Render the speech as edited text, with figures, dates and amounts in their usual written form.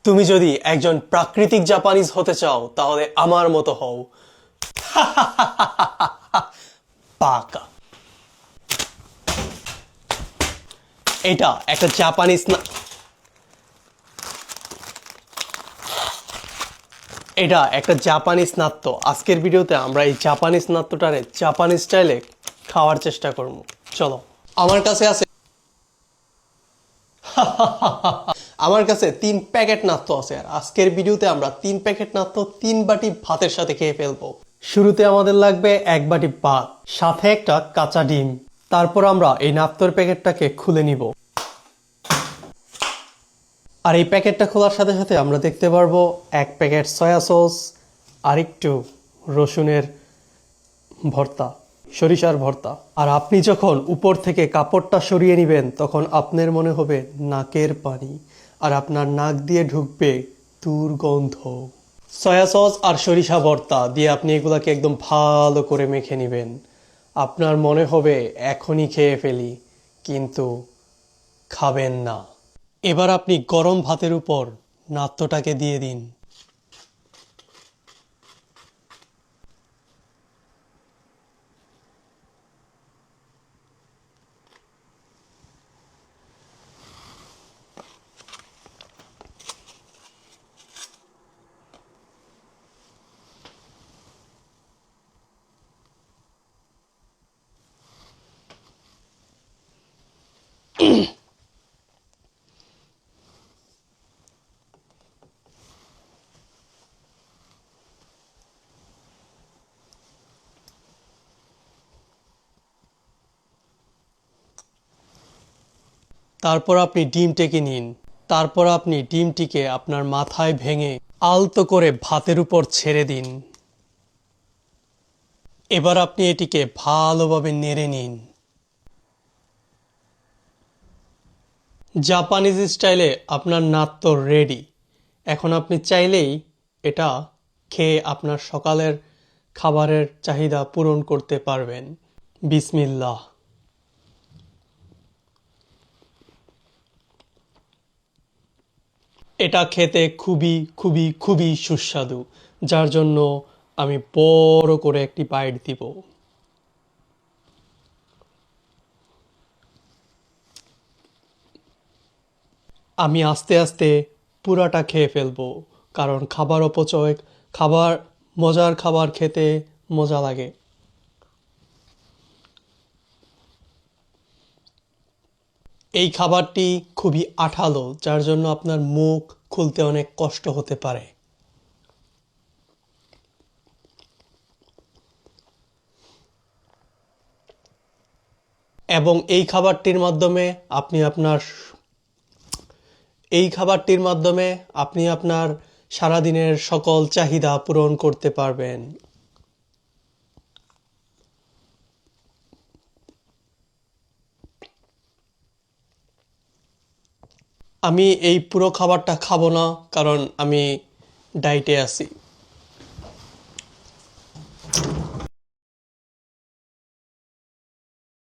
তুমি যদি একজন প্রাকৃতিক জাপানিজ হতে চাও তাহলে আমার মতো হও। পাকা। এটা একটা জাপানিজ না, এটা একটা জাপানিজ নাত্য। আজকের ভিডিওতে আমরা এই জাপানিজ নাত্যটারে জাপানিজ স্টাইলে খাওয়ার চেষ্টা করব। চলো, আমার কাছে আছে আমার কাছে 3 প্যাকেট নাত্য আছে, আর আজকের ভিডিওতে আমরা 3 প্যাকেট নাত্য 3 বাটি ভাতের সাথে খেয়ে ফেলবো। শুরুতে আমাদের লাগবে 1 বাটি ভাত, সাথে একটা কাঁচা ডিম। তারপর আমরা এই নাত্তর প্যাকেটটাকে খুলে নিব। আর এই প্যাকেটটা খোলার সাথে সাথে আমরা দেখতে পারবো 1 প্যাকেট সয়া সস, আর একটু রসুনের ভর্তা, সরিষার ভর্তা। আর আপনি যখন উপর থেকে কাপড়টা সরিয়ে নেবেন তখন আপনার মনে হবে নাকের পানি, আর আপনার নাক দিয়ে ঢুকবে দুর্গন্ধ। সয়া সস আর সরিষা ভর্তা দিয়ে আপনি এগুলাকে একদম ভালো করে মেখে নেবেন। আপনার মনে হবে এখনই খেয়ে ফেলি, কিন্তু খাবেন না। এবার আপনি গরম ভাতের উপর নাত্তটাকে দিয়ে দিন। তারপর আপনি ডিমটিকে নিন। তারপর আপনি ডিমটিকে আপনার মাথায় ভেঙে আলতো করে ভাতের উপর ছেড়ে দিন। এবার আপনি এটিকে ভালোভাবে নেড়ে নিন। জাপানিজ স্টাইলে আপনার নাত্ত রেডি। এখন আপনি চাইলেই এটা খেয়ে আপনার সকালের খাবারের চাহিদা পূরণ করতে পারবেন। বিসমিল্লাহ। এটা খেতে খুবই খুবই খুবই সুস্বাদু, যার জন্য আমি বড় করে একটি বাইট দিব। আমি আস্তে আস্তে পুরাটা খেয়ে ফেলবো, কারণ খাবার অপচয়, খাবার, মজার খাবার খেতে মজা লাগে। এই খাবারটি খুবই আঠালো, যার জন্য আপনার মুখ খুলতে অনেক কষ্ট হতে পারে। এবং এই খাবারটির মাধ্যমে আপনি আপনার সারাদিনের সকল চাহিদা পূরণ করতে পারবেন। আমি এই পুরো খাবারটা খাবো না, কারণ আমি ডায়েটে আছি।